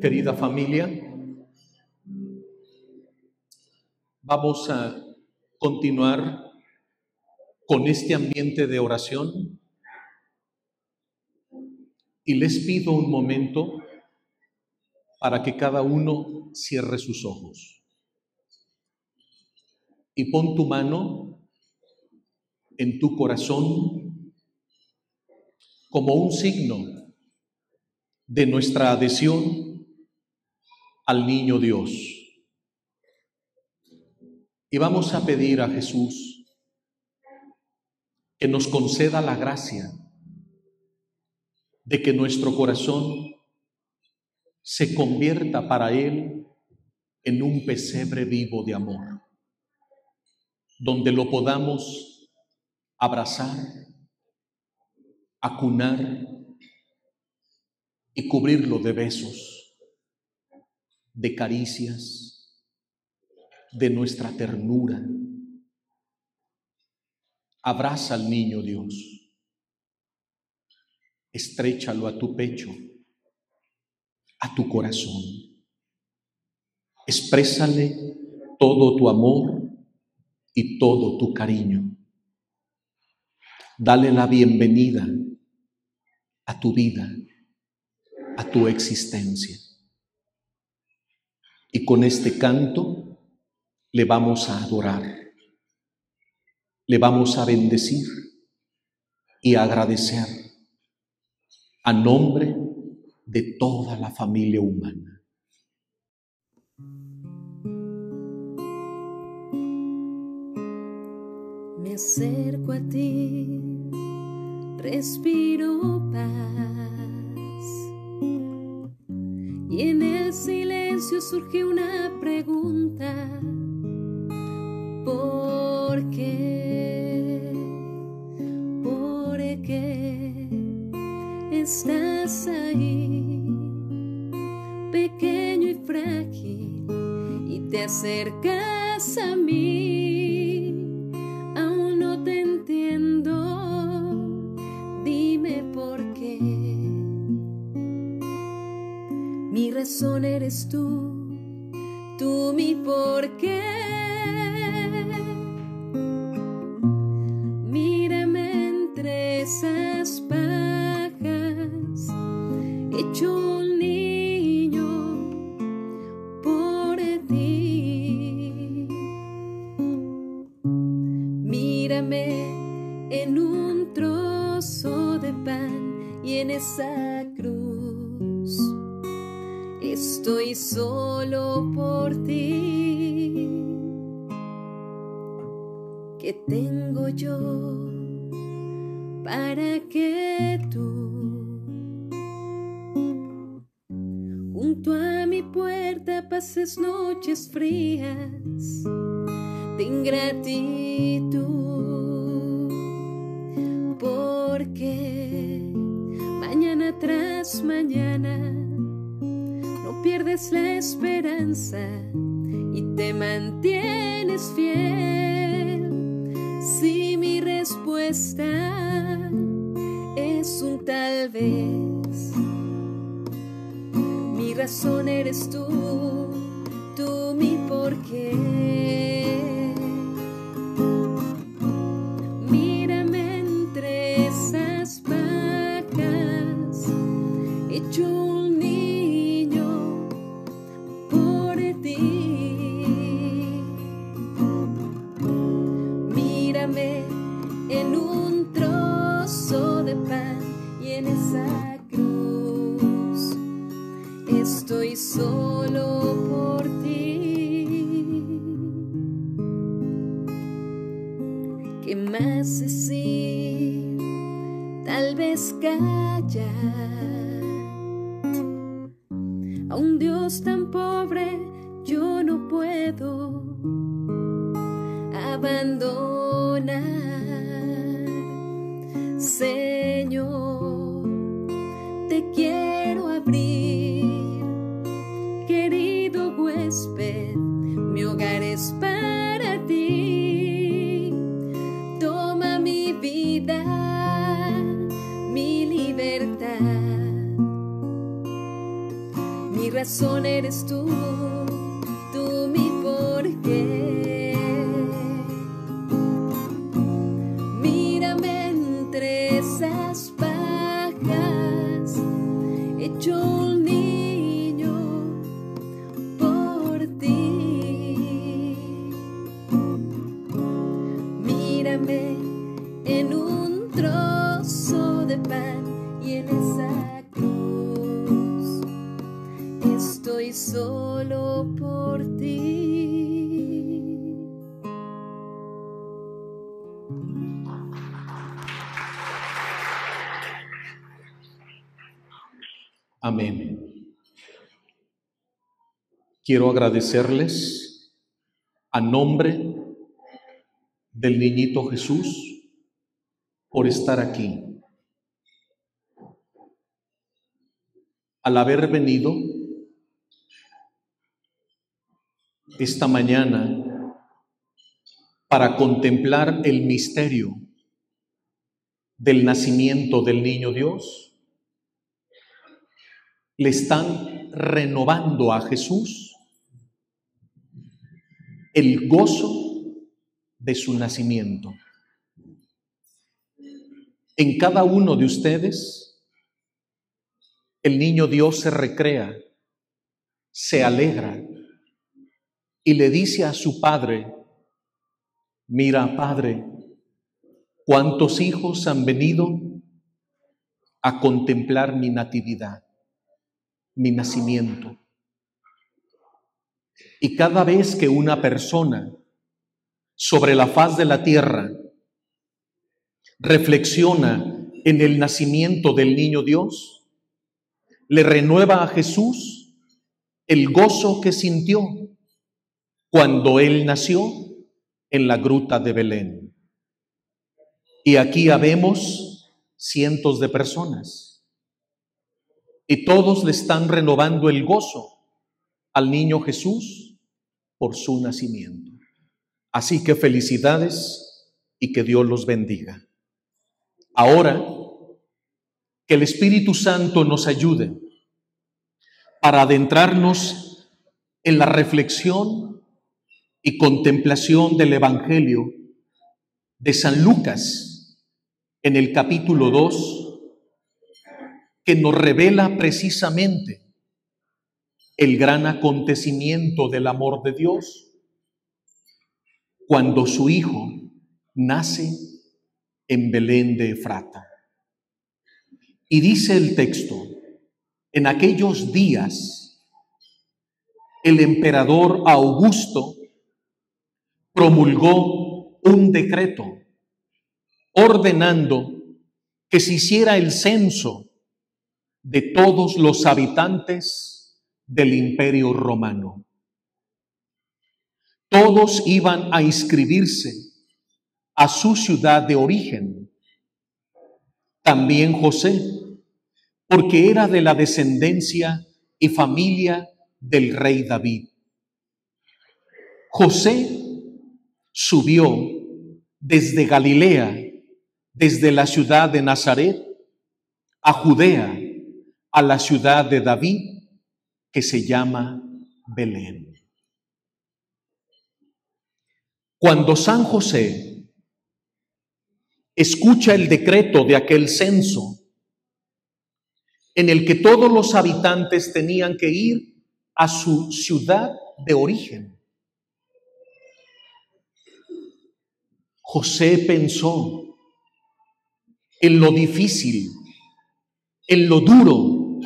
Querida familia, vamos a continuar con este ambiente de oración y les pido un momento para que cada uno cierre sus ojos y pon tu mano en tu corazón como un signo de nuestra adhesión al niño Dios. Y vamos a pedir a Jesús que nos conceda la gracia de que nuestro corazón se convierta para Él en un pesebre vivo de amor, donde lo podamos abrazar, acunar y cubrirlo de besos, de caricias, de nuestra ternura. Abraza al niño Dios, estréchalo a tu pecho, a tu corazón. Exprésale todo tu amor y todo tu cariño. Dale la bienvenida a tu vida, a tu existencia. Y con este canto le vamos a adorar, le vamos a bendecir y a agradecer a nombre de toda la familia humana. Me acerco a ti, respiro paz, y en el silencio surge una pregunta: ¿por qué? ¿Por qué estás ahí, pequeño y frágil, y te acercas a mí? Aún no te entiendo, dime por qué. Mi razón eres tú mi por qué. Mírame entre esas pajas, hecho un niño por ti. Mírame en un trozo de pan y en esa cruz estoy solo por ti. ¿Qué tengo yo para que tú, junto a mi puerta, pases noches frías de ingratitud? Porque mañana tras mañana no pierdes la esperanza y te mantienes fiel. Si mi respuesta es un tal vez, mi razón eres tú mi por qué. Mírame entre esas pajas, hecho un niño por ti. Mírame en un trozo de pan y en esa cruz estoy solo por ti. ¿Qué más decir? Tal vez callar. A un Dios tan pobre yo no puedo abandonar. Señor, te quiero abrir, querido huésped, mi hogar es para ti. Toma mi vida, mi libertad, mi razón eres tú mi porqué. Mírame entre esas pajas, hecho un niño por ti. Mírame en un trozo de pan y en esa cruz estoy solo por ti. Amén. Quiero agradecerles a nombre del niñito Jesús por estar aquí. Al haber venido esta mañana para contemplar el misterio del nacimiento del niño Dios, le están renovando a Jesús el gozo de su nacimiento. En cada uno de ustedes, el niño Dios se recrea, se alegra y le dice a su padre: mira, Padre, cuántos hijos han venido a contemplar mi natividad, mi nacimiento. Y cada vez que una persona sobre la faz de la tierra reflexiona en el nacimiento del niño Dios, le renueva a Jesús el gozo que sintió cuando él nació en la gruta de Belén. Y aquí habemos cientos de personas y todos le están renovando el gozo al niño Jesús por su nacimiento. Así que felicidades y que Dios los bendiga. Ahora, que el Espíritu Santo nos ayude para adentrarnos en la reflexión y contemplación del Evangelio de San Lucas en el capítulo 2, que nos revela precisamente el gran acontecimiento del amor de Dios cuando su Hijo nace en Belén de Efrata. Y dice el texto: en aquellos días el emperador Augusto promulgó un decreto ordenando que se hiciera el censo de todos los habitantes del Imperio Romano. Todos iban a inscribirse a su ciudad de origen. También José, porque era de la descendencia y familia del rey David. José subió desde Galilea, desde la ciudad de Nazaret, a Judea, a la ciudad de David, que se llama Belén. Cuando San José escucha el decreto de aquel censo, en el que todos los habitantes tenían que ir a su ciudad de origen, José pensó en lo difícil, en lo duro,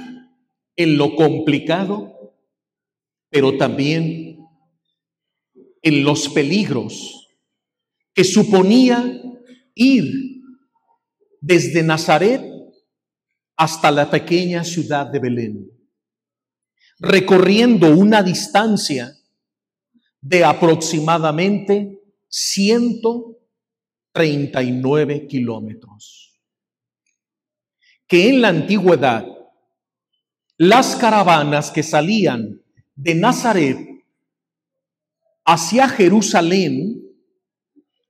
en lo complicado, pero también en los peligros que suponía ir desde Nazaret hasta la pequeña ciudad de Belén, recorriendo una distancia de aproximadamente 139 kilómetros. Que en la antigüedad, las caravanas que salían de Nazaret hacia Jerusalén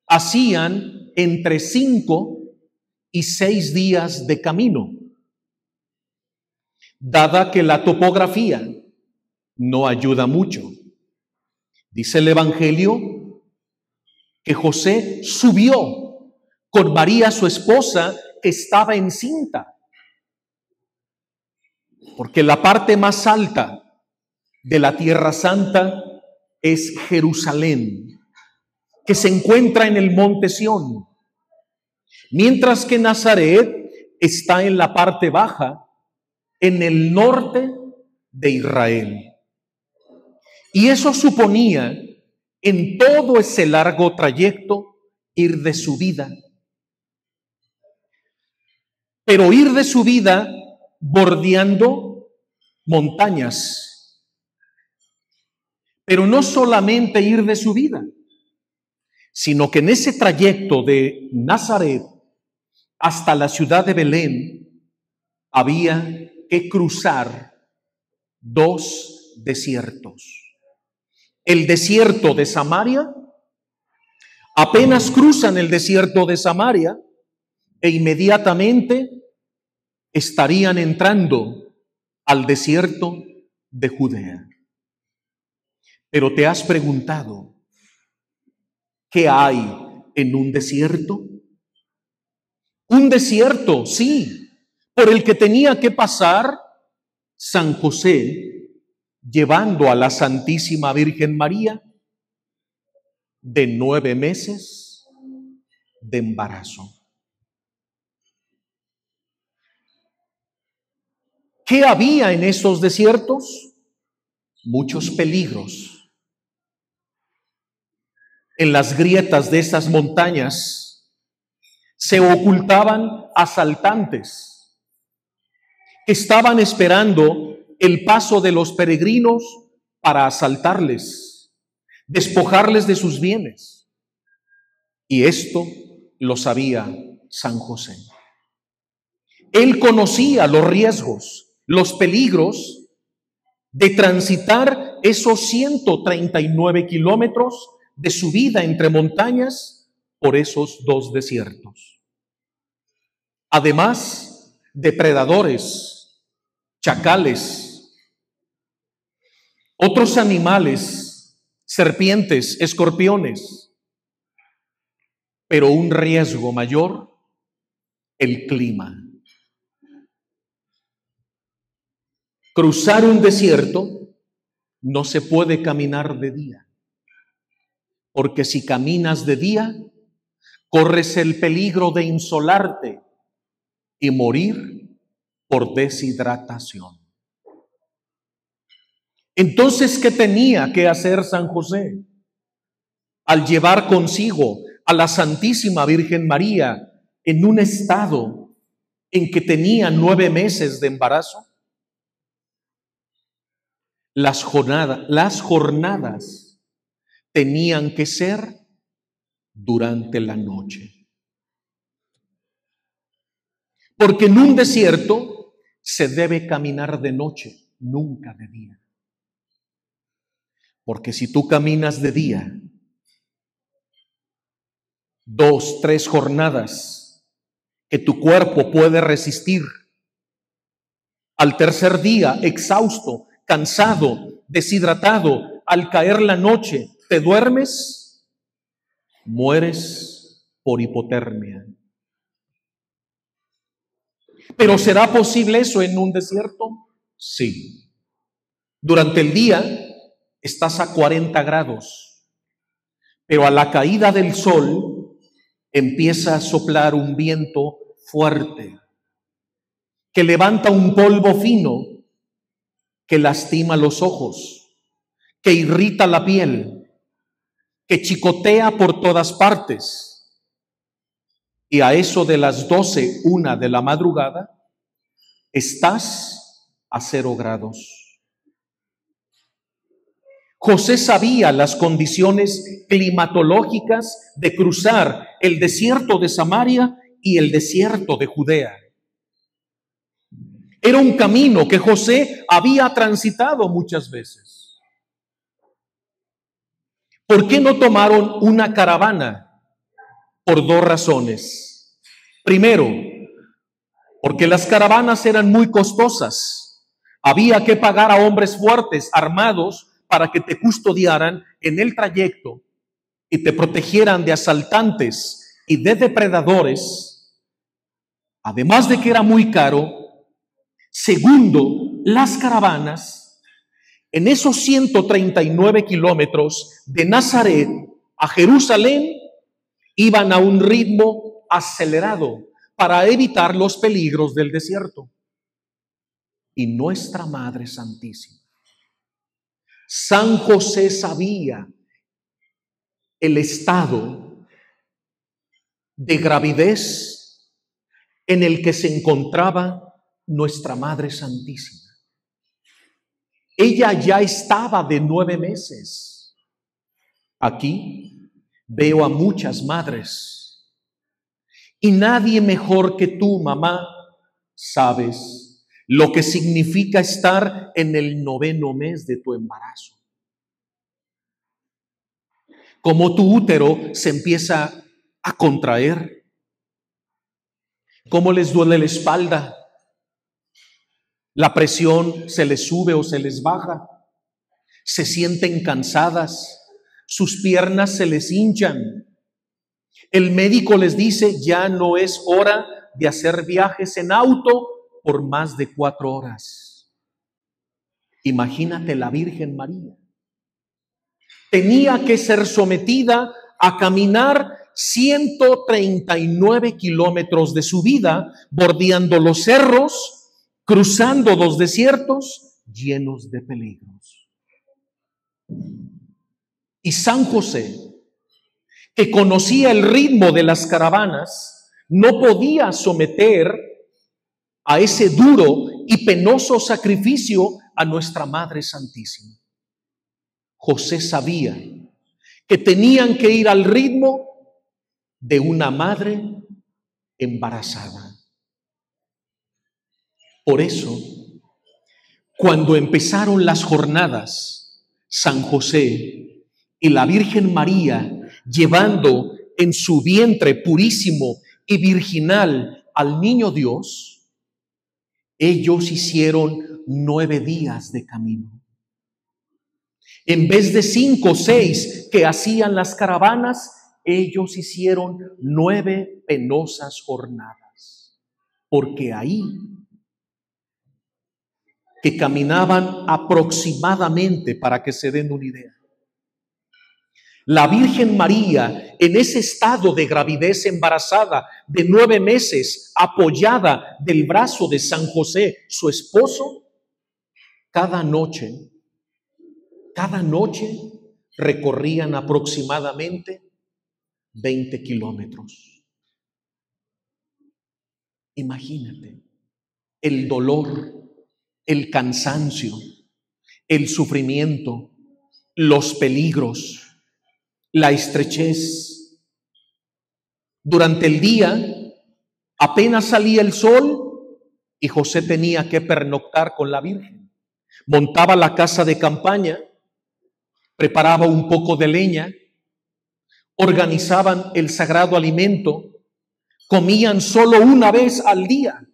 hacían entre 5 y 6 días de camino, dada que la topografía no ayuda mucho. Dice el Evangelio que José subió con María, su esposa, que estaba encinta. Porque la parte más alta de la Tierra Santa es Jerusalén, que se encuentra en el monte Sión, mientras que Nazaret está en la parte baja, en el norte de Israel. Y eso suponía, en todo ese largo trayecto, ir de subida. Pero ir de subida bordeando montañas. Pero no solamente ir de subida, sino que en ese trayecto de Nazaret hasta la ciudad de Belén había que cruzar dos desiertos. El desierto de Samaria, apenas cruzan el desierto de Samaria e inmediatamente estarían entrando al desierto de Judea. Pero ¿te has preguntado qué hay en un desierto? Un desierto, sí, por el que tenía que pasar San José, llevando a la Santísima Virgen María de 9 meses de embarazo. ¿Qué había en esos desiertos? Muchos peligros. En las grietas de esas montañas se ocultaban asaltantes que estaban esperando el paso de los peregrinos para asaltarles, despojarles de sus bienes. Y esto lo sabía San José. Él conocía los riesgos, los peligros de transitar esos 139 kilómetros de subida entre montañas por esos dos desiertos. Además, depredadores, chacales, otros animales, serpientes, escorpiones, pero un riesgo mayor, el clima. Cruzar un desierto no se puede caminar de día, porque si caminas de día, corres el peligro de insolarte y morir por deshidratación. Entonces, ¿qué tenía que hacer San José? Al llevar consigo a la Santísima Virgen María en un estado en que tenía 9 meses de embarazo, las jornadas tenían que ser durante la noche. Porque en un desierto se debe caminar de noche, nunca de día. Porque si tú caminas de día, 2, 3 jornadas que tu cuerpo puede resistir, al tercer día, exhausto, cansado, deshidratado, al caer la noche, te duermes, mueres por hipotermia. ¿Pero será posible eso en un desierto? Sí. Durante el día estás a 40 grados, pero a la caída del sol empieza a soplar un viento fuerte que levanta un polvo fino que lastima los ojos, que irrita la piel, que chicotea por todas partes. Y a eso de las 12, 1 de la madrugada, estás a 0 grados. José sabía las condiciones climatológicas de cruzar el desierto de Samaria y el desierto de Judea. Era un camino que José había transitado muchas veces. ¿Por qué no tomaron una caravana? Por 2 razones. Primero, porque las caravanas eran muy costosas. Había que pagar a hombres fuertes, armados, para que te custodiaran en el trayecto y te protegieran de asaltantes y de depredadores. Además de que era muy caro. Segundo, las caravanas, en esos 139 kilómetros de Nazaret a Jerusalén, iban a un ritmo acelerado para evitar los peligros del desierto. Y nuestra Madre Santísima, San José, sabía el estado de gravidez en el que se encontraba nuestra Madre Santísima. Ella ya estaba de 9 meses. Aquí veo a muchas madres y nadie mejor que tú, mamá, sabes lo que significa estar en el 9º mes de tu embarazo. Cómo tu útero se empieza a contraer, cómo les duele la espalda, la presión se les sube o se les baja, se sienten cansadas, sus piernas se les hinchan. El médico les dice, ya no es hora de hacer viajes en auto por más de 4 horas. Imagínate la Virgen María. Tenía que ser sometida a caminar 139 kilómetros de su vida, bordeando los cerros, cruzando los desiertos llenos de peligros. Y San José, que conocía el ritmo de las caravanas, no podía someter a ese duro y penoso sacrificio a nuestra Madre Santísima. José sabía que tenían que ir al ritmo de una madre embarazada. Por eso, cuando empezaron las jornadas, San José y la Virgen María, llevando en su vientre purísimo y virginal al niño Dios, ellos hicieron 9 días de camino. En vez de 5 o 6 que hacían las caravanas, ellos hicieron 9 penosas jornadas. Porque ahí, que caminaban aproximadamente, para que se den una idea, la Virgen María, en ese estado de gravidez embarazada de 9 meses, apoyada del brazo de San José, su esposo, cada noche recorrían aproximadamente 20 kilómetros. Imagínate el dolor, el cansancio, el sufrimiento, los peligros, la estrechez. Durante el día apenas salía el sol y José tenía que pernoctar con la Virgen. Montaba la casa de campaña, preparaba un poco de leña, organizaban el sagrado alimento, comían solo una vez al día.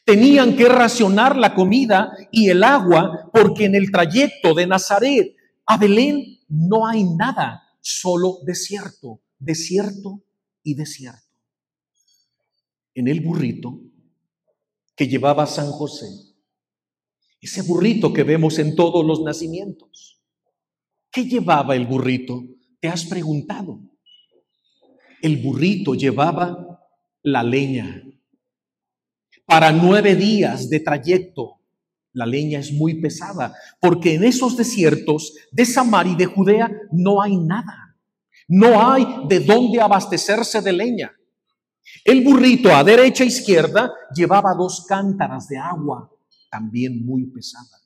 Tenían que racionar la comida y el agua porque en el trayecto de Nazaret a Belén no hay nada, solo desierto, desierto y desierto. En el burrito que llevaba San José, ese burrito que vemos en todos los nacimientos, ¿qué llevaba el burrito? ¿Te has preguntado? El burrito llevaba la leña. Para 9 días de trayecto, la leña es muy pesada, porque en esos desiertos de Samaria y de Judea no hay nada. No hay de dónde abastecerse de leña. El burrito a derecha e izquierda llevaba 2 cántaras de agua, también muy pesada.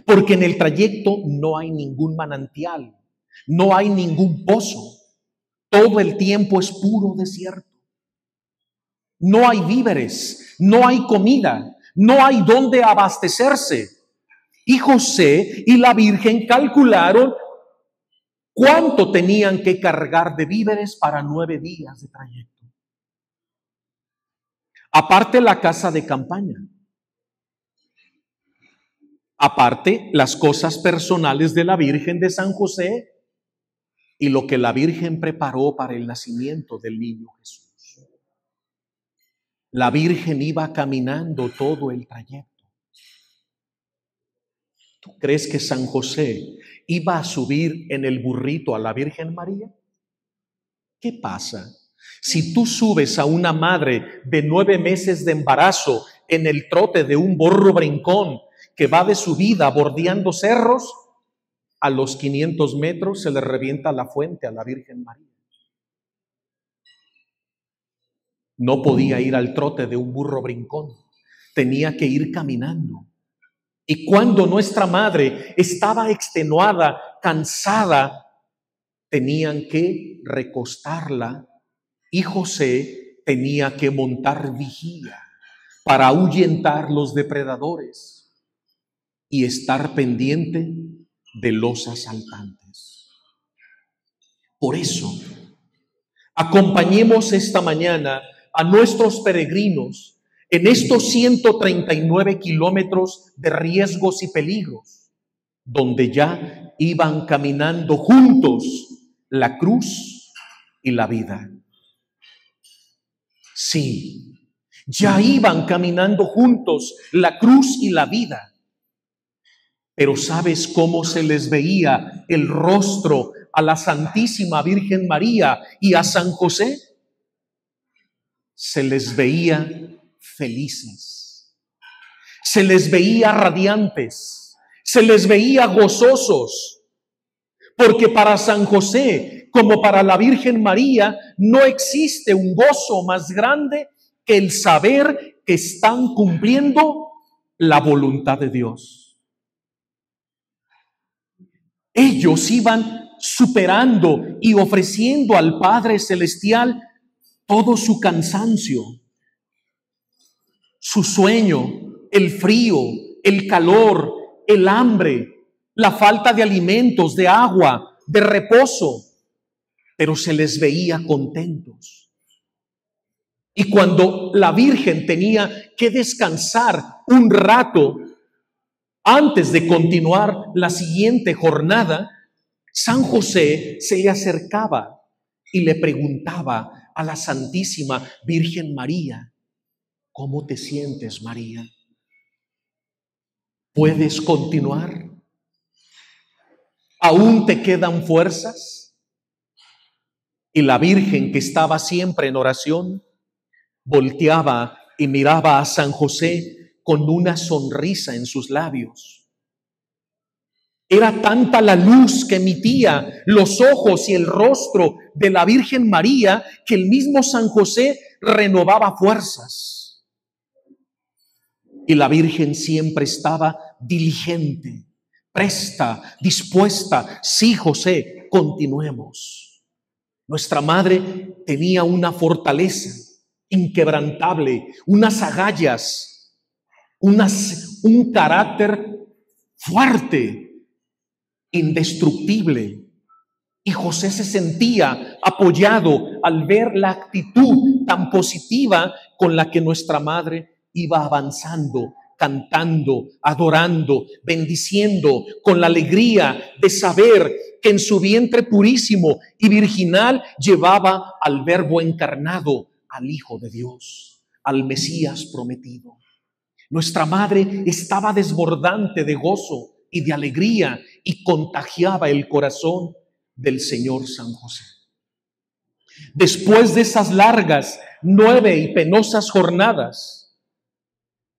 Porque en el trayecto no hay ningún manantial, no hay ningún pozo. Todo el tiempo es puro desierto. No hay víveres, no hay comida, no hay dónde abastecerse. Y José y la Virgen calcularon cuánto tenían que cargar de víveres para 9 días de trayecto. Aparte la casa de campaña. Aparte, las cosas personales de la Virgen de San José y lo que la Virgen preparó para el nacimiento del niño Jesús. La Virgen iba caminando todo el trayecto. ¿Tú crees que San José iba a subir en el burrito a la Virgen María? ¿Qué pasa si tú subes a una madre de 9 meses de embarazo en el trote de un burro brincón que va de subida bordeando cerros? A los 500 metros se le revienta la fuente a la Virgen María. No podía ir al trote de un burro brincón, tenía que ir caminando. Y cuando nuestra madre estaba extenuada, cansada, tenían que recostarla y José tenía que montar vigía para ahuyentar los depredadores y estar pendiente de los asaltantes. Por eso, acompañemos esta mañana a nuestros peregrinos en estos 139 kilómetros de riesgos y peligros, donde ya iban caminando juntos la cruz y la vida. Sí, ya iban caminando juntos la cruz y la vida. Pero ¿sabes cómo se les veía el rostro a la Santísima Virgen María y a San José? Se les veía felices, se les veía radiantes, se les veía gozosos, porque para San José, como para la Virgen María, no existe un gozo más grande que el saber que están cumpliendo la voluntad de Dios. Ellos iban superando y ofreciendo al Padre Celestial todo su cansancio, su sueño, el frío, el calor, el hambre, la falta de alimentos, de agua, de reposo, pero se les veía contentos. Y cuando la Virgen tenía que descansar un rato antes de continuar la siguiente jornada, San José se le acercaba y le preguntaba a la Santísima Virgen María: ¿cómo te sientes, María? ¿Puedes continuar? ¿Aún te quedan fuerzas? Y la Virgen, que estaba siempre en oración, volteaba y miraba a San José con una sonrisa en sus labios. Era tanta la luz que emitía los ojos y el rostro de la Virgen María que el mismo San José renovaba fuerzas. Y la Virgen siempre estaba diligente, presta, dispuesta. Sí, José, continuemos. Nuestra madre tenía una fortaleza inquebrantable, unas agallas, un carácter fuerte, indestructible. Y José se sentía apoyado al ver la actitud tan positiva con la que nuestra madre iba avanzando, cantando, adorando, bendiciendo, con la alegría de saber que en su vientre purísimo y virginal llevaba al Verbo encarnado, al Hijo de Dios, al Mesías prometido. Nuestra madre estaba desbordante de gozo y de alegría y contagiaba el corazón del Señor San José. Después de esas largas 9 y penosas jornadas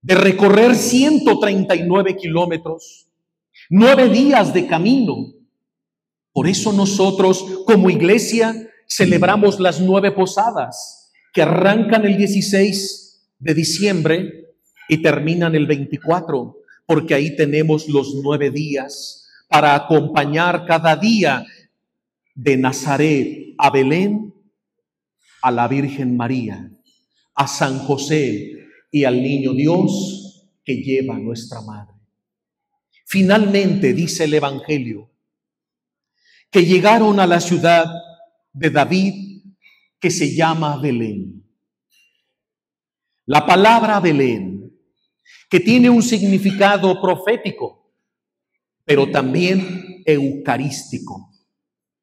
de recorrer 139 kilómetros, 9 días de camino, por eso nosotros como iglesia celebramos las 9 posadas que arrancan el 16 de diciembre y terminan el 24, porque ahí tenemos los 9 días para acompañar cada día de Nazaret a Belén, a la Virgen María, a San José y al niño Dios que lleva nuestra madre. Finalmente, dice el Evangelio, que llegaron a la ciudad de David que se llama Belén. La palabra Belén, que tiene un significado profético, pero también eucarístico.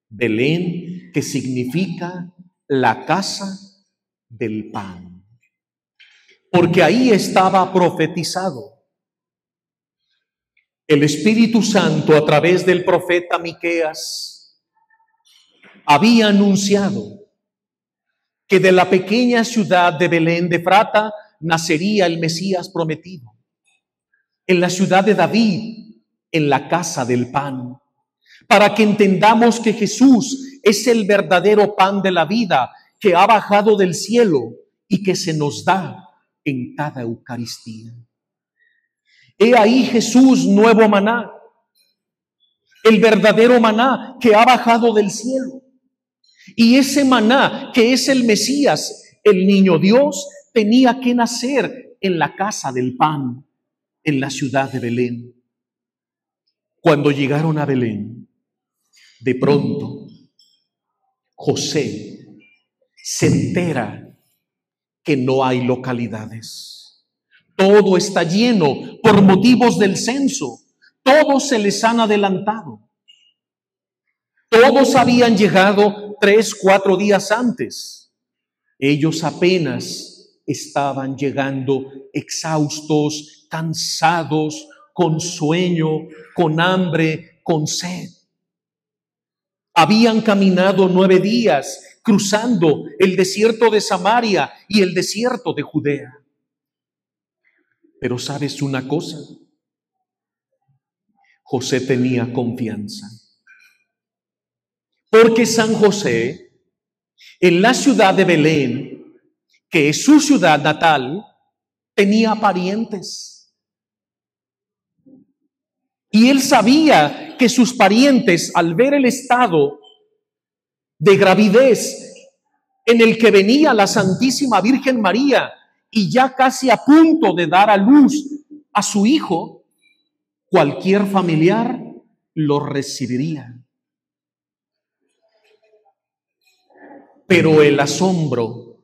Belén, que significa la casa del pan. Porque ahí estaba profetizado. El Espíritu Santo, a través del profeta Miqueas, había anunciado que de la pequeña ciudad de Belén de Efrata nacería el Mesías prometido. En la ciudad de David, en la casa del pan. Para que entendamos que Jesús es el verdadero pan de la vida que ha bajado del cielo y que se nos da en cada Eucaristía. He ahí Jesús, nuevo maná, el verdadero maná que ha bajado del cielo. Y ese maná, que es el Mesías, el niño Dios, tenía que nacer en la casa del pan, en la ciudad de Belén. Cuando llegaron a Belén, de pronto, José se entera que no hay localidades. Todo está lleno por motivos del censo. Todos se les han adelantado. Todos habían llegado 3-4 días antes. Ellos apenas estaban llegando exhaustos, cansados, con sueño, con hambre, con sed. Habían caminado 9 días cruzando el desierto de Samaria y el desierto de Judea. Pero ¿sabes una cosa? José tenía confianza. Porque San José, en la ciudad de Belén, que es su ciudad natal, tenía parientes. Y él sabía que sus parientes, al ver el estado de gravidez en el que venía la Santísima Virgen María, y ya casi a punto de dar a luz a su hijo, cualquier familiar lo recibiría. Pero el asombro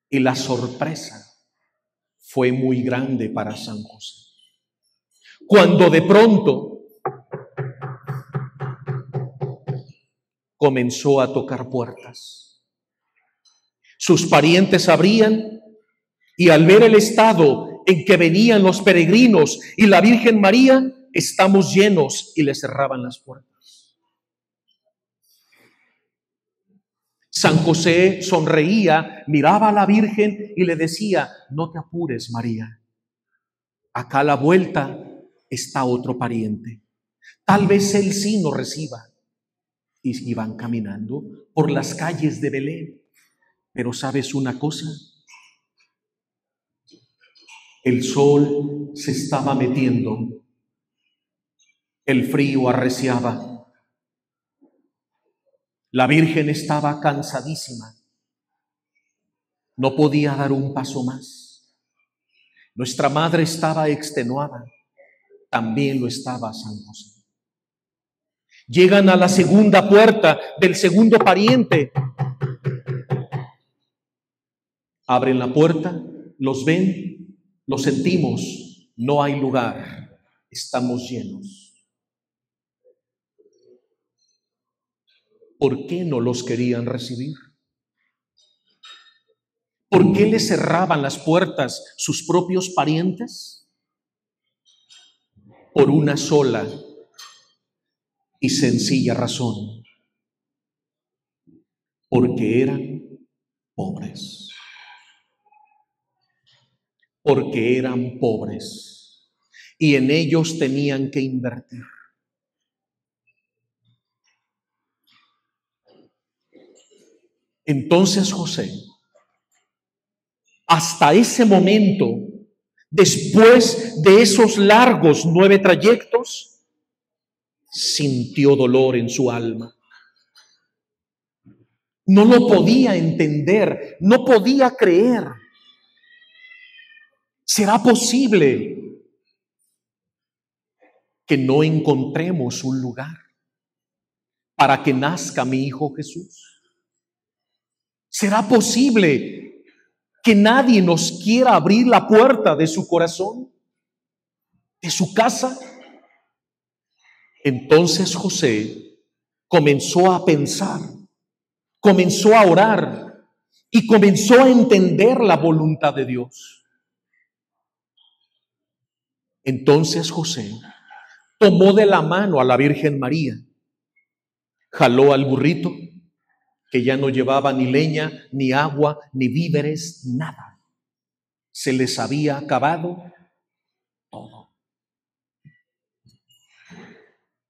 y la sorpresa fue muy grande para San José. Cuando de pronto comenzó a tocar puertas. Sus parientes abrían, y al ver el estado en que venían los peregrinos y la Virgen María, estamos llenos, y le cerraban las puertas. San José sonreía, miraba a la Virgen y le decía: no te apures, María. Acá a la vuelta está otro pariente. Tal vez él sí nos reciba. Y iban caminando por las calles de Belén. Pero ¿sabes una cosa? El sol se estaba metiendo, el frío arreciaba, la Virgen estaba cansadísima, no podía dar un paso más. Nuestra madre estaba extenuada, también lo estaba San José. Llegan a la segunda puerta del segundo pariente, abren la puerta, los ven. Lo sentimos, no hay lugar, estamos llenos. ¿Por qué no los querían recibir? ¿Por qué les cerraban las puertas sus propios parientes? Por una sola y sencilla razón: porque eran pobres. Porque eran pobres y en ellos tenían que invertir. Entonces José, hasta ese momento, después de esos largos 9 trayectos, sintió dolor en su alma. No lo podía entender, no podía creer. ¿Será posible que no encontremos un lugar para que nazca mi hijo Jesús? ¿Será posible que nadie nos quiera abrir la puerta de su corazón, de su casa? Entonces José comenzó a pensar, comenzó a orar y comenzó a entender la voluntad de Dios. Entonces José tomó de la mano a la Virgen María, jaló al burrito, que ya no llevaba ni leña, ni agua, ni víveres, nada. Se les había acabado todo.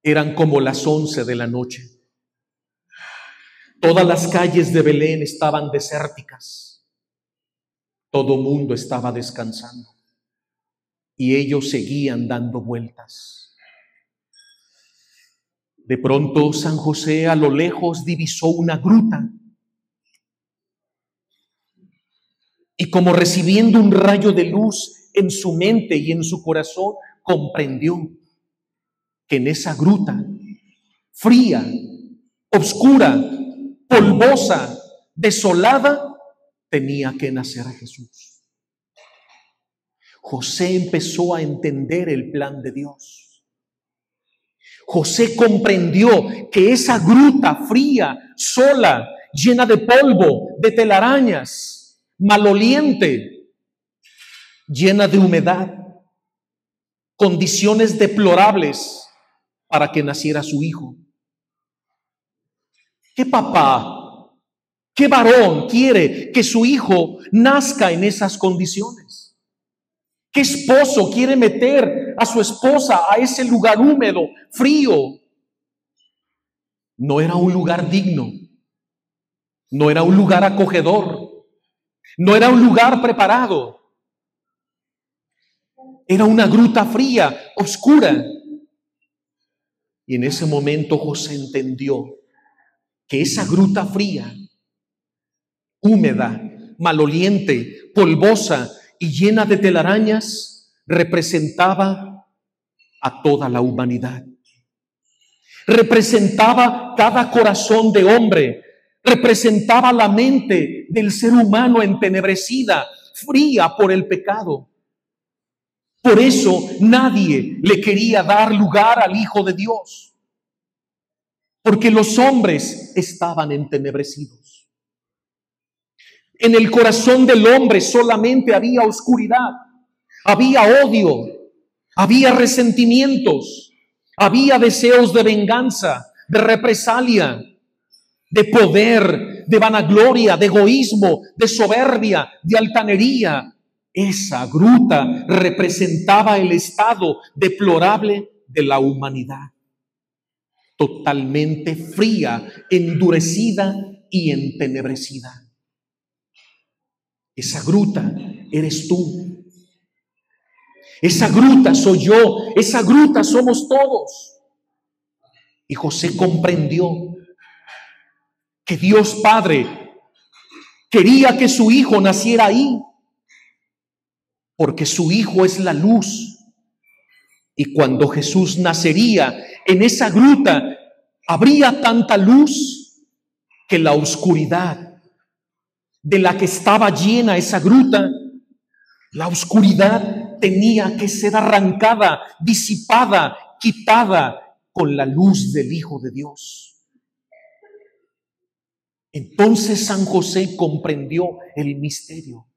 Eran como las 11 de la noche. Todas las calles de Belén estaban desérticas. Todo mundo estaba descansando. Y ellos seguían dando vueltas. De pronto San José a lo lejos divisó una gruta. Y como recibiendo un rayo de luz en su mente y en su corazón, comprendió que en esa gruta, fría, oscura, polvosa, desolada, tenía que nacer Jesús. José empezó a entender el plan de Dios. José comprendió que esa gruta fría, sola, llena de polvo, de telarañas, maloliente, llena de humedad, condiciones deplorables para que naciera su hijo. ¿Qué papá, qué varón quiere que su hijo nazca en esas condiciones? ¿Qué esposo quiere meter a su esposa a ese lugar húmedo, frío? No era un lugar digno, no era un lugar acogedor, no era un lugar preparado. Era una gruta fría, oscura. Y en ese momento José entendió que esa gruta fría, húmeda, maloliente, polvosa y llena de telarañas representaba a toda la humanidad. Representaba cada corazón de hombre, representaba la mente del ser humano entenebrecida, fría por el pecado. Por eso nadie le quería dar lugar al Hijo de Dios, porque los hombres estaban entenebrecidos. En el corazón del hombre solamente había oscuridad, había odio, había resentimientos, había deseos de venganza, de represalia, de poder, de vanagloria, de egoísmo, de soberbia, de altanería. Esa gruta representaba el estado deplorable de la humanidad, totalmente fría, endurecida y entenebrecida. Esa gruta eres tú. Esa gruta soy yo. Esa gruta somos todos. Y José comprendió que Dios Padre quería que su hijo naciera ahí, porque su hijo es la luz. Y cuando Jesús nacería en esa gruta, habría tanta luz que la oscuridad de la que estaba llena esa gruta, la oscuridad tenía que ser arrancada, disipada, quitada con la luz del Hijo de Dios. Entonces San José comprendió el misterio.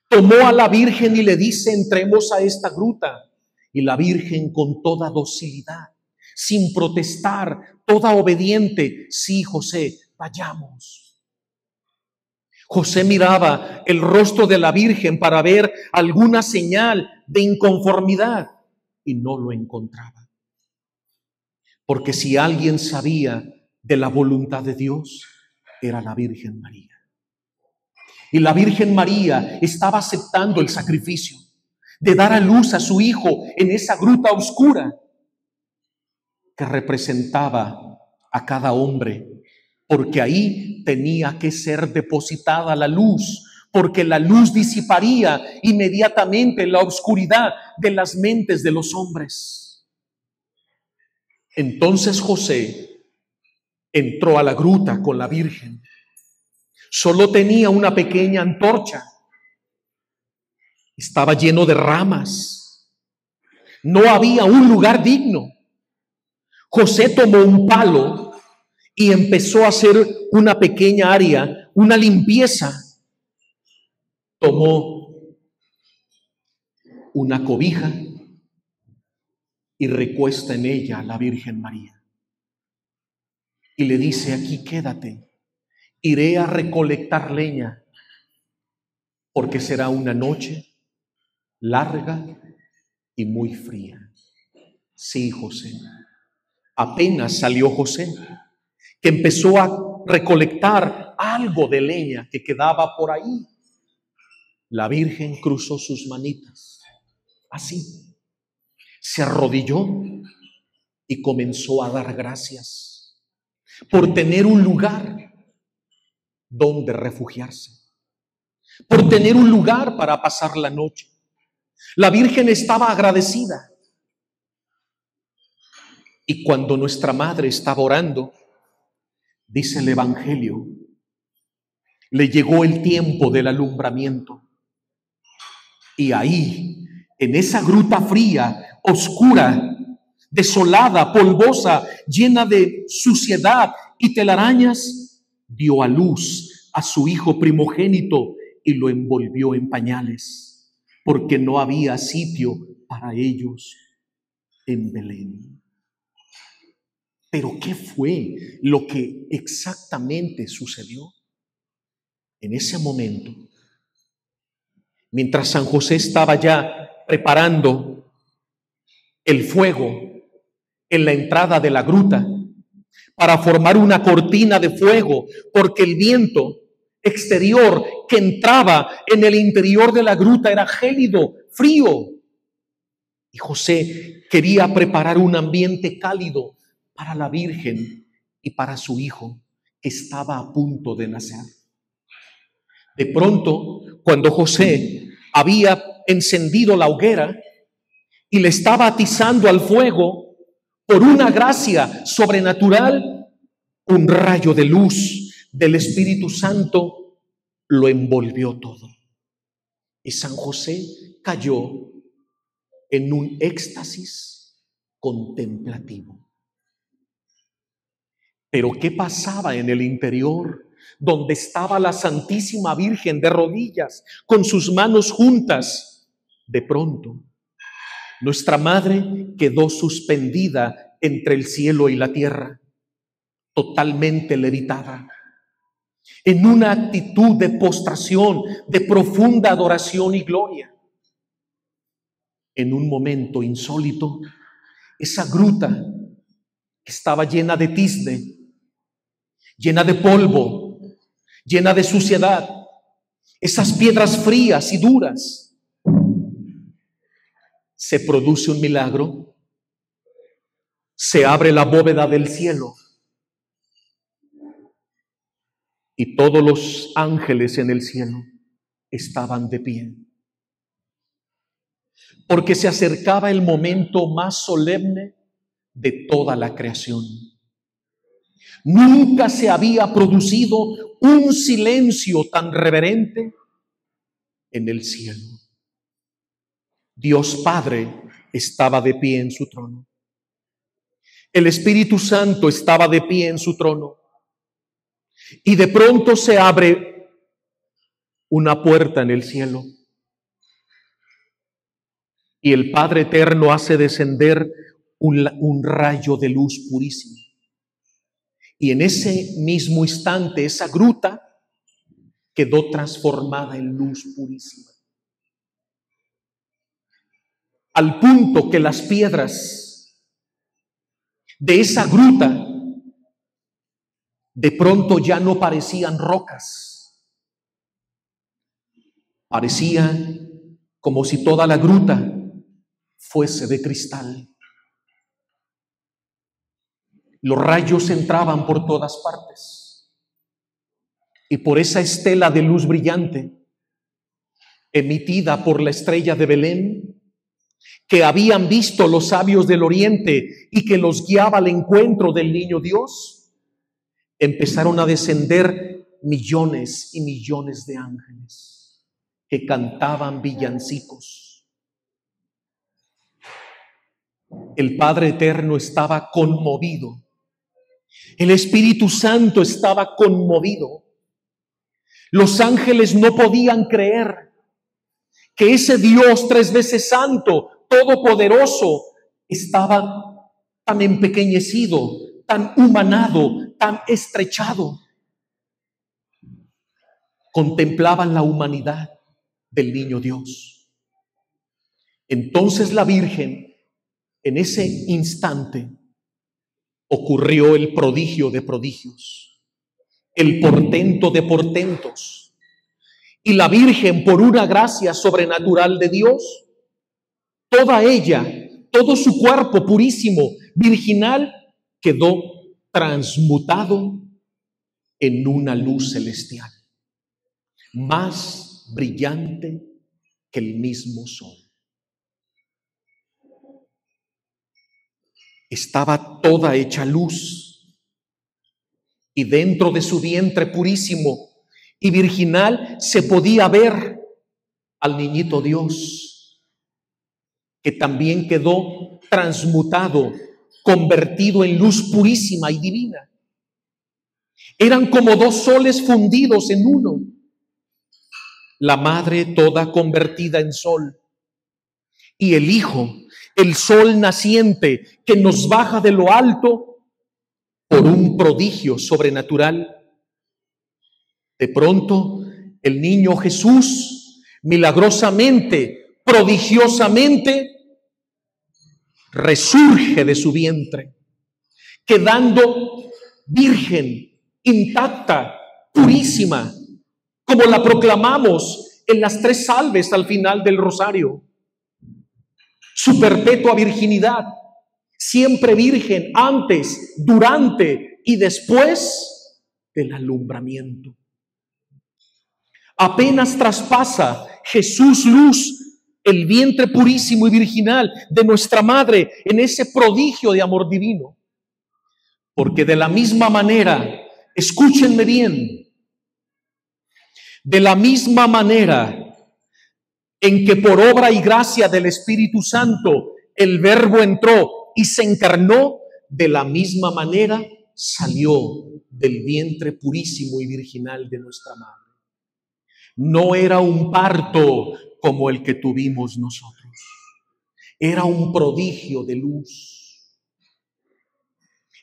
Tomó a la Virgen y le dice: entremos a esta gruta. Y la Virgen, con toda docilidad, sin protestar, toda obediente: sí, José, vayamos. José miraba el rostro de la Virgen para ver alguna señal de inconformidad y no lo encontraba. Porque si alguien sabía de la voluntad de Dios, era la Virgen María. Y la Virgen María estaba aceptando el sacrificio de dar a luz a su hijo en esa gruta oscura que representaba a cada hombre, porque ahí tenía que ser depositada la luz, porque la luz disiparía inmediatamente la oscuridad de las mentes de los hombres. Entonces José entró a la gruta con la Virgen. Solo tenía una pequeña antorcha. Estaba lleno de ramas. No había un lugar digno. José tomó un palo y empezó a hacer una pequeña área, una limpieza. Tomó una cobija y recuesta en ella a la Virgen María. Y le dice: aquí quédate, iré a recolectar leña, porque será una noche larga y muy fría. Sí, José. Apenas salió José, que empezó a recolectar algo de leña que quedaba por ahí, la Virgen cruzó sus manitas, así, se arrodilló y comenzó a dar gracias por tener un lugar donde refugiarse, por tener un lugar para pasar la noche. La Virgen estaba agradecida. Y cuando nuestra madre estaba orando, dice el Evangelio, le llegó el tiempo del alumbramiento. Y ahí, en esa gruta fría, oscura, desolada, polvosa, llena de suciedad y telarañas, dio a luz a su hijo primogénito y lo envolvió en pañales, porque no había sitio para ellos en Belén. Pero ¿qué fue lo que exactamente sucedió? En ese momento, mientras San José estaba ya preparando el fuego en la entrada de la gruta para formar una cortina de fuego, porque el viento exterior que entraba en el interior de la gruta era gélido, frío. Y José quería preparar un ambiente cálido para la Virgen y para su hijo, que estaba a punto de nacer. De pronto, cuando José había encendido la hoguera y le estaba atizando al fuego, por una gracia sobrenatural, un rayo de luz del Espíritu Santo lo envolvió todo. Y San José cayó en un éxtasis contemplativo. Pero ¿qué pasaba en el interior, donde estaba la Santísima Virgen de rodillas, con sus manos juntas? De pronto, nuestra madre quedó suspendida entre el cielo y la tierra, totalmente levitada, en una actitud de postración, de profunda adoración y gloria. En un momento insólito, esa gruta estaba llena de tizne, llena de polvo, llena de suciedad, esas piedras frías y duras. Se produce un milagro, se abre la bóveda del cielo y todos los ángeles en el cielo estaban de pie, porque se acercaba el momento más solemne de toda la creación. Nunca se había producido un silencio tan reverente en el cielo. Dios Padre estaba de pie en su trono. El Espíritu Santo estaba de pie en su trono. Y de pronto se abre una puerta en el cielo. Y el Padre Eterno hace descender un rayo de luz purísimo. Y en ese mismo instante, esa gruta quedó transformada en luz purísima. Al punto que las piedras de esa gruta de pronto ya no parecían rocas. Parecía como si toda la gruta fuese de cristal. Los rayos entraban por todas partes. Y por esa estela de luz brillante, emitida por la estrella de Belén, que habían visto los sabios del oriente y que los guiaba al encuentro del niño Dios, empezaron a descender millones y millones de ángeles que cantaban villancicos. el Padre Eterno estaba conmovido. El Espíritu Santo estaba conmovido. Los ángeles no podían creer que ese Dios 3 veces santo, todopoderoso, estaba tan empequeñecido, tan humanado, tan estrechado. Contemplaban la humanidad del niño Dios. Entonces la Virgen, en ese instante, ocurrió el prodigio de prodigios, el portento de portentos. Y la Virgen, por una gracia sobrenatural de Dios, toda ella, todo su cuerpo purísimo, virginal, quedó transmutado en una luz celestial, más brillante que el mismo sol. Estaba toda hecha luz, y dentro de su vientre purísimo y virginal se podía ver al niñito Dios, que también quedó transmutado, convertido en luz purísima y divina. Eran como dos soles fundidos en uno. La madre toda convertida en sol, y el Hijo, el sol naciente que nos baja de lo alto por un prodigio sobrenatural. De pronto, el niño Jesús, milagrosamente, prodigiosamente, resurge de su vientre, quedando virgen, intacta, purísima, como la proclamamos en las 3 salves al final del rosario. Su perpetua virginidad, siempre virgen antes, durante y después del alumbramiento. Apenas traspasa Jesús luz el vientre purísimo y virginal de nuestra madre en ese prodigio de amor divino. Porque de la misma manera, escúchenme bien, de la misma manera en que por obra y gracia del Espíritu Santo el Verbo entró y se encarnó, de la misma manera salió del vientre purísimo y virginal de nuestra madre. No era un parto como el que tuvimos nosotros. Era un prodigio de luz.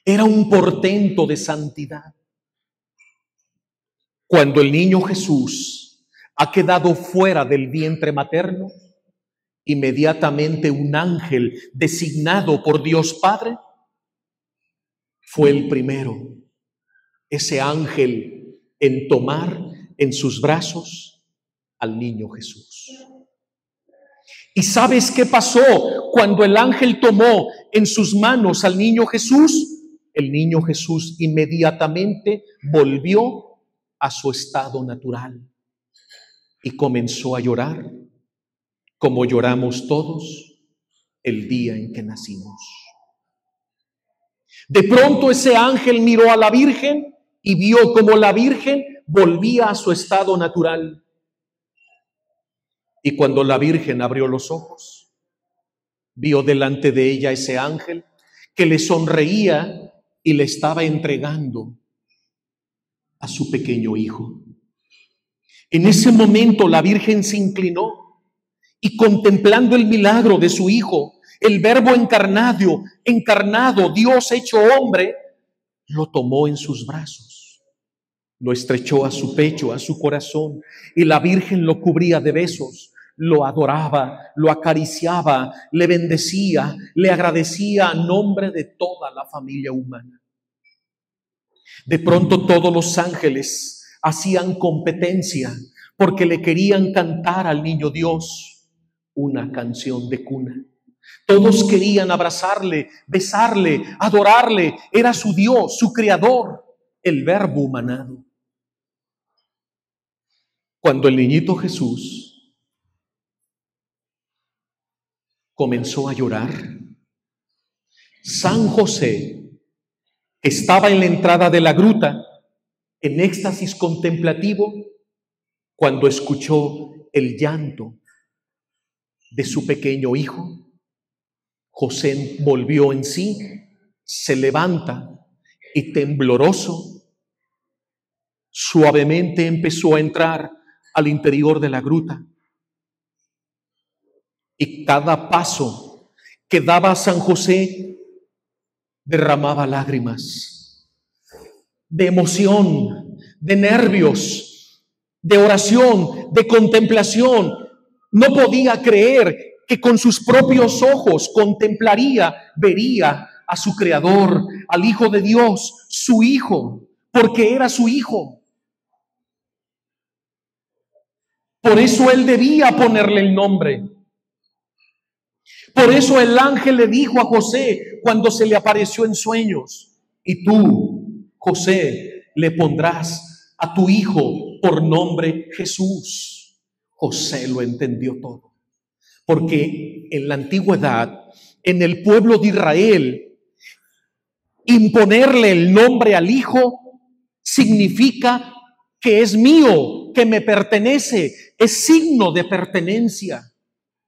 Era un portento de santidad. Cuando el niño Jesús ha quedado fuera del vientre materno, inmediatamente un ángel designado por Dios Padre fue el primero, ese ángel en tomar en sus brazos al niño Jesús. ¿Y sabes qué pasó cuando el ángel tomó en sus manos al niño Jesús? El niño Jesús inmediatamente volvió a su estado natural y comenzó a llorar, como lloramos todos el día en que nacimos. De pronto ese ángel miró a la Virgen y vio como la Virgen volvía a su estado natural. Y cuando la Virgen abrió los ojos, vio delante de ella ese ángel que le sonreía y le estaba entregando a su pequeño hijo. En ese momento la Virgen se inclinó y, contemplando el milagro de su hijo, el Verbo encarnado, Dios hecho hombre, lo tomó en sus brazos, lo estrechó a su pecho, a su corazón, y la Virgen lo cubría de besos, lo adoraba, lo acariciaba, le bendecía, le agradecía a nombre de toda la familia humana. De pronto todos los ángeles hacían competencia porque le querían cantar al niño Dios una canción de cuna. Todos querían abrazarle, besarle, adorarle. Era su Dios, su creador, el Verbo humanado. Cuando el niñito Jesús comenzó a llorar, San José, que estaba en la entrada de la gruta, en éxtasis contemplativo, cuando escuchó el llanto de su pequeño hijo, José volvió en sí, se levanta y tembloroso, suavemente empezó a entrar al interior de la gruta. Y cada paso que daba San José derramaba lágrimas de emoción, de nervios, de oración, de contemplación. No podía creer que con sus propios ojos contemplaría, vería a su Creador, al Hijo de Dios, su Hijo, porque era su Hijo. Por eso él debía ponerle el nombre. Por eso el ángel le dijo a José cuando se le apareció en sueños: y tú, José, le pondrás a tu hijo por nombre Jesús. José lo entendió todo, porque en la antigüedad, en el pueblo de Israel, imponerle el nombre al hijo significa que es mío, que me pertenece, es signo de pertenencia.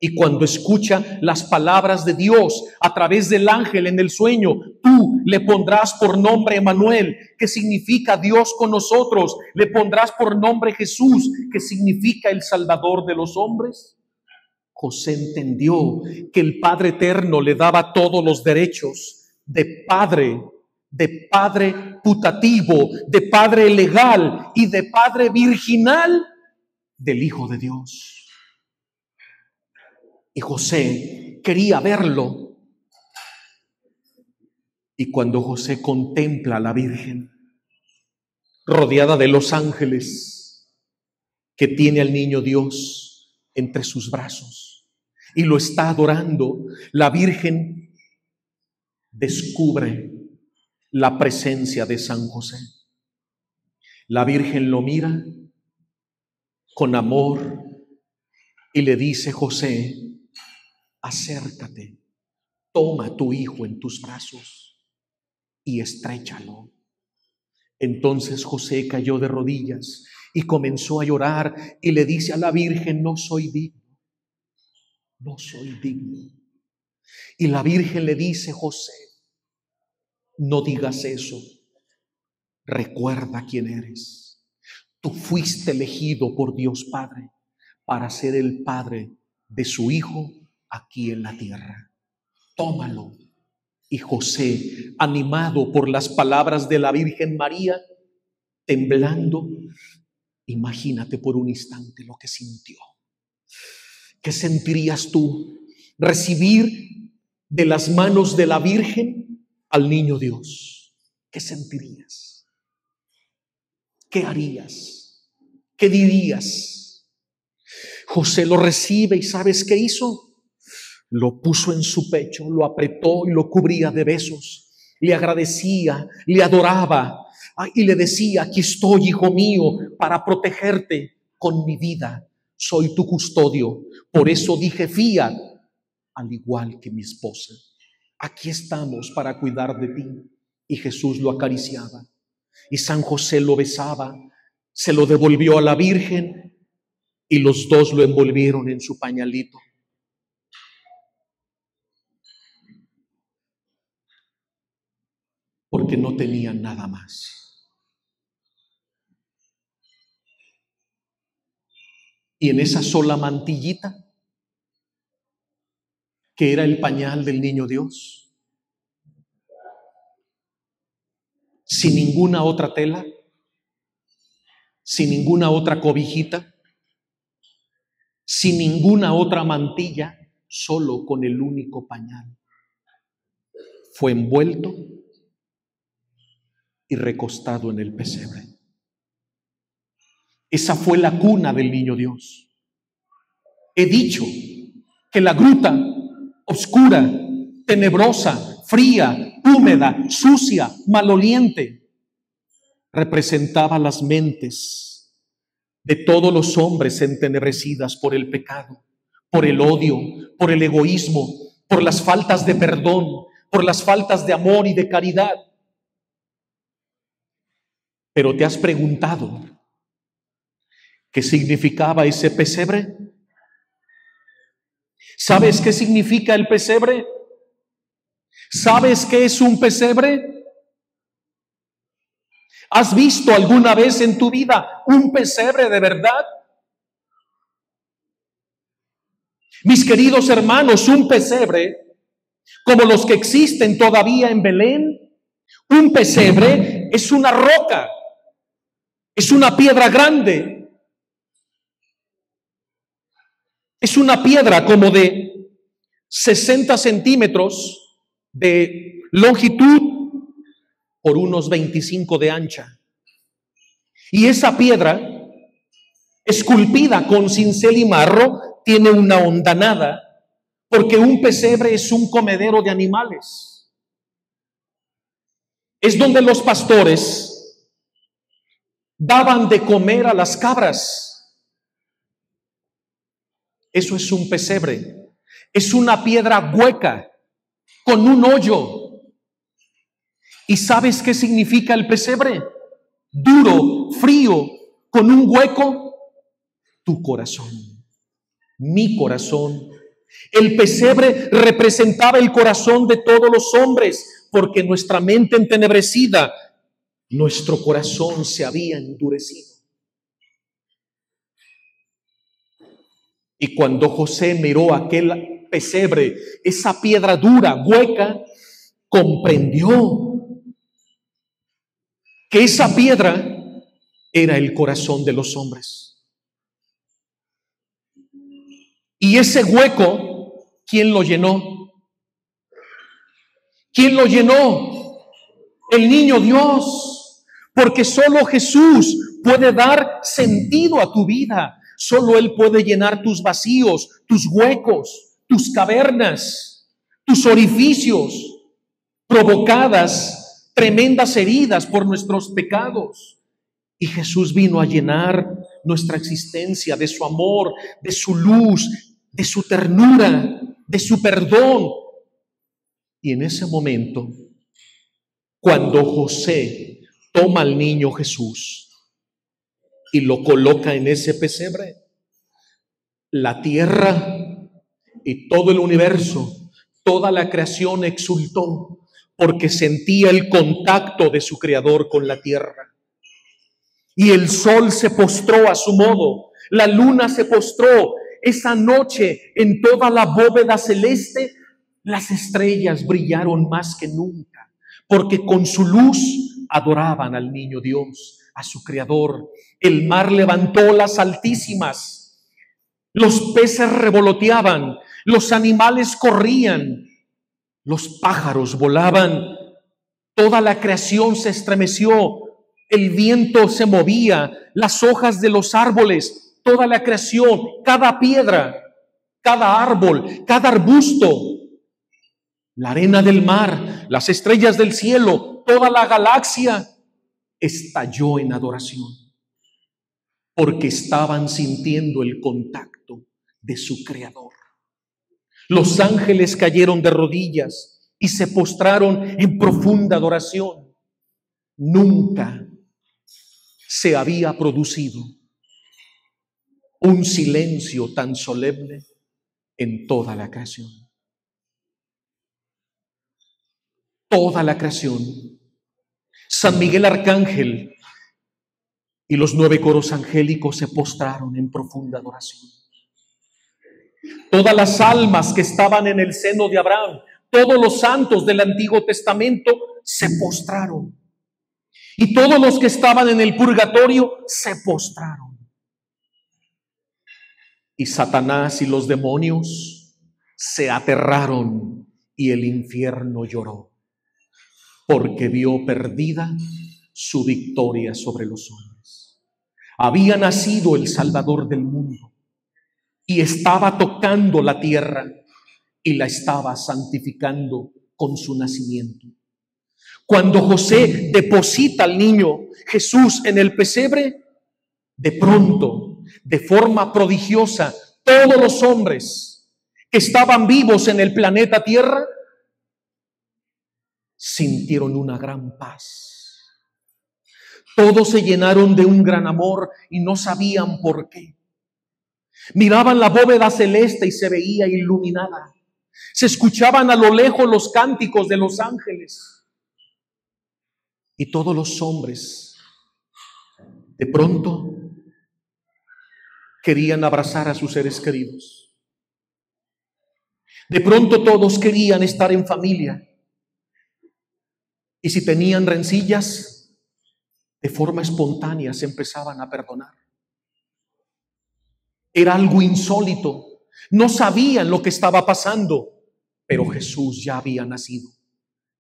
Y cuando escucha las palabras de Dios a través del ángel en el sueño: tú le pondrás por nombre Emmanuel, que significa Dios con nosotros, le pondrás por nombre Jesús, que significa el Salvador de los hombres. José entendió que el Padre Eterno le daba todos los derechos de padre putativo, de padre legal y de padre virginal del Hijo de Dios. Y José quería verlo. Y cuando José contempla a la Virgen rodeada de los ángeles, que tiene al niño Dios entre sus brazos y lo está adorando, la Virgen descubre la presencia de San José. La Virgen lo mira con amor y le dice: José, acércate, toma a tu hijo en tus brazos y estréchalo. Entonces José cayó de rodillas y comenzó a llorar y le dice a la Virgen: no soy digno, no soy digno. Y la Virgen le dice: José, no digas eso, recuerda quién eres. Tú fuiste elegido por Dios Padre para ser el padre de su hijo aquí en la tierra. Tómalo. Y José, animado por las palabras de la Virgen María, temblando, imagínate por un instante lo que sintió. ¿Qué sentirías tú? Recibir de las manos de la Virgen al niño Dios. ¿Qué sentirías? ¿Qué harías? ¿Qué dirías? José lo recibe y ¿sabes qué hizo? Lo puso en su pecho, lo apretó y lo cubría de besos. Le agradecía, le adoraba y le decía: aquí estoy, hijo mío, para protegerte con mi vida. Soy tu custodio. Por eso dije fiat, al igual que mi esposa. Aquí estamos para cuidar de ti. Y Jesús lo acariciaba. Y San José lo besaba, se lo devolvió a la Virgen y los dos lo envolvieron en su pañalito. Porque no tenían nada más. Y en esa sola mantillita, que era el pañal del niño Dios, sin ninguna otra tela, sin ninguna otra cobijita, sin ninguna otra mantilla, solo con el único pañal, fue envuelto y recostado en el pesebre. Esa fue la cuna del niño Dios. He dicho que la gruta oscura, tenebrosa, fría, húmeda, sucia, maloliente, representaba las mentes de todos los hombres entenebrecidas por el pecado, por el odio, por el egoísmo, por las faltas de perdón, por las faltas de amor y de caridad. Pero ¿te has preguntado qué significaba ese pesebre? ¿Sabes qué significa el pesebre? ¿Sabes qué es un pesebre? ¿Has visto alguna vez en tu vida un pesebre de verdad? Mis queridos hermanos, un pesebre, como los que existen todavía en Belén, un pesebre es una roca, es una piedra grande, es una piedra como de 60 centímetros de longitud por unos 25 de ancha. Y esa piedra, esculpida con cincel y marro, tiene una hondanada, porque un pesebre es un comedero de animales. Es donde los pastores daban de comer a las cabras. Eso es un pesebre. Es una piedra hueca con un hoyo. ¿Y sabes qué significa el pesebre? Duro, frío, con un hueco. Tu corazón, mi corazón. El pesebre representaba el corazón de todos los hombres, porque nuestra mente entenebrecida, nuestro corazón se había endurecido. Y cuando José miró aquel pesebre, esa piedra dura, hueca, comprendió que esa piedra era el corazón de los hombres. Y ese hueco, ¿quién lo llenó? ¿Quién lo llenó? El niño Dios. Porque solo Jesús puede dar sentido a tu vida. Solo Él puede llenar tus vacíos, tus huecos, tus cavernas, tus orificios, provocadas tremendas heridas por nuestros pecados. Y Jesús vino a llenar nuestra existencia de su amor, de su luz, de su ternura, de su perdón. Y en ese momento, cuando José toma al niño Jesús y lo coloca en ese pesebre, la tierra y todo el universo, toda la creación exultó, porque sentía el contacto de su Creador con la tierra. Y el sol se postró a su modo, la luna se postró. Esa noche, en toda la bóveda celeste, las estrellas brillaron más que nunca, porque con su luz adoraban al niño Dios, a su Creador. El mar levantó las altísimas, los peces revoloteaban, los animales corrían, los pájaros volaban, toda la creación se estremeció, el viento se movía, las hojas de los árboles, toda la creación, cada piedra, cada árbol, cada arbusto, la arena del mar, las estrellas del cielo, toda la galaxia estalló en adoración, porque estaban sintiendo el contacto de su Creador. Los ángeles cayeron de rodillas y se postraron en profunda adoración. Nunca se había producido un silencio tan solemne en toda la creación. Toda la creación. San Miguel Arcángel y los 9 coros angélicos se postraron en profunda adoración. Todas las almas que estaban en el seno de Abraham, todos los santos del Antiguo Testamento se postraron. Y todos los que estaban en el purgatorio se postraron. Y Satanás y los demonios se aterraron y el infierno lloró, porque vio perdida su victoria sobre los hombres. Había nacido el Salvador del mundo y estaba tocando la tierra y la estaba santificando con su nacimiento. Cuando José deposita al niño Jesús en el pesebre, de pronto, de forma prodigiosa, todos los hombres que estaban vivos en el planeta Tierra sintieron una gran paz. Todos se llenaron de un gran amor y no sabían por qué. Miraban la bóveda celeste y se veía iluminada. Se escuchaban a lo lejos los cánticos de los ángeles. Y todos los hombres, de pronto, querían abrazar a sus seres queridos. De pronto todos querían estar en familia. Y si tenían rencillas, de forma espontánea se empezaban a perdonar. Era algo insólito. No sabían lo que estaba pasando, pero Jesús ya había nacido.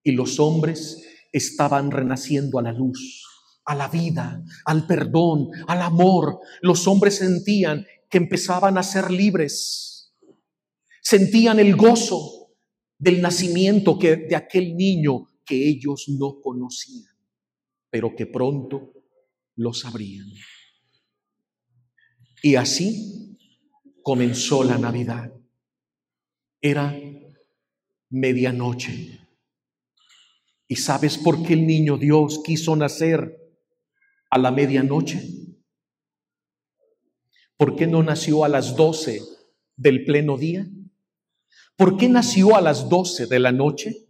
Y los hombres estaban renaciendo a la luz, a la vida, al perdón, al amor. Los hombres sentían que empezaban a ser libres. Sentían el gozo del nacimiento de aquel niño que ellos no conocían, pero que pronto lo sabrían. Y así comenzó la Navidad. Era medianoche. ¿Y sabes por qué el niño Dios quiso nacer a la medianoche? ¿Por qué no nació a las 12 del pleno día? ¿Por qué nació a las 12 de la noche?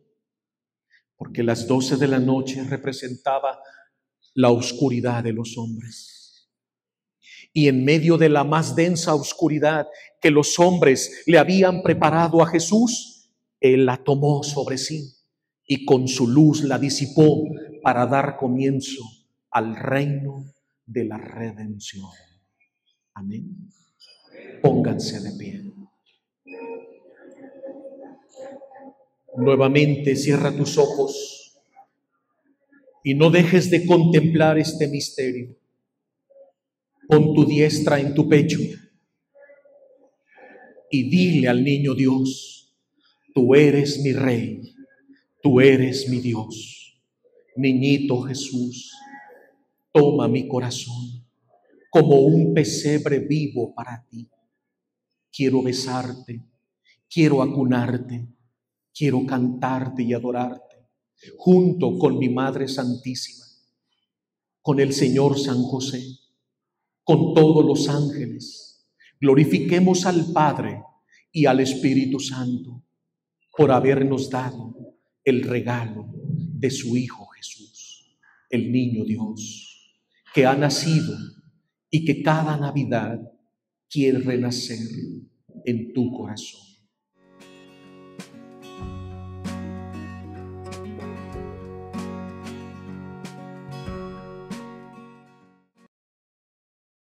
Porque las 12 de la noche representaba la oscuridad de los hombres. Y en medio de la más densa oscuridad que los hombres le habían preparado a Jesús, Él la tomó sobre sí y con su luz la disipó para dar comienzo al reino de la redención. Amén. Pónganse de pie. Nuevamente cierra tus ojos y no dejes de contemplar este misterio. Pon tu diestra en tu pecho y dile al niño Dios: tú eres mi Rey, tú eres mi Dios. Niñito Jesús, toma mi corazón como un pesebre vivo para ti. Quiero besarte, quiero acunarte, quiero cantarte y adorarte, junto con mi Madre Santísima, con el Señor San José, con todos los ángeles. Glorifiquemos al Padre y al Espíritu Santo por habernos dado el regalo de su Hijo Jesús, el niño Dios, que ha nacido y que cada Navidad quiere renacer en tu corazón.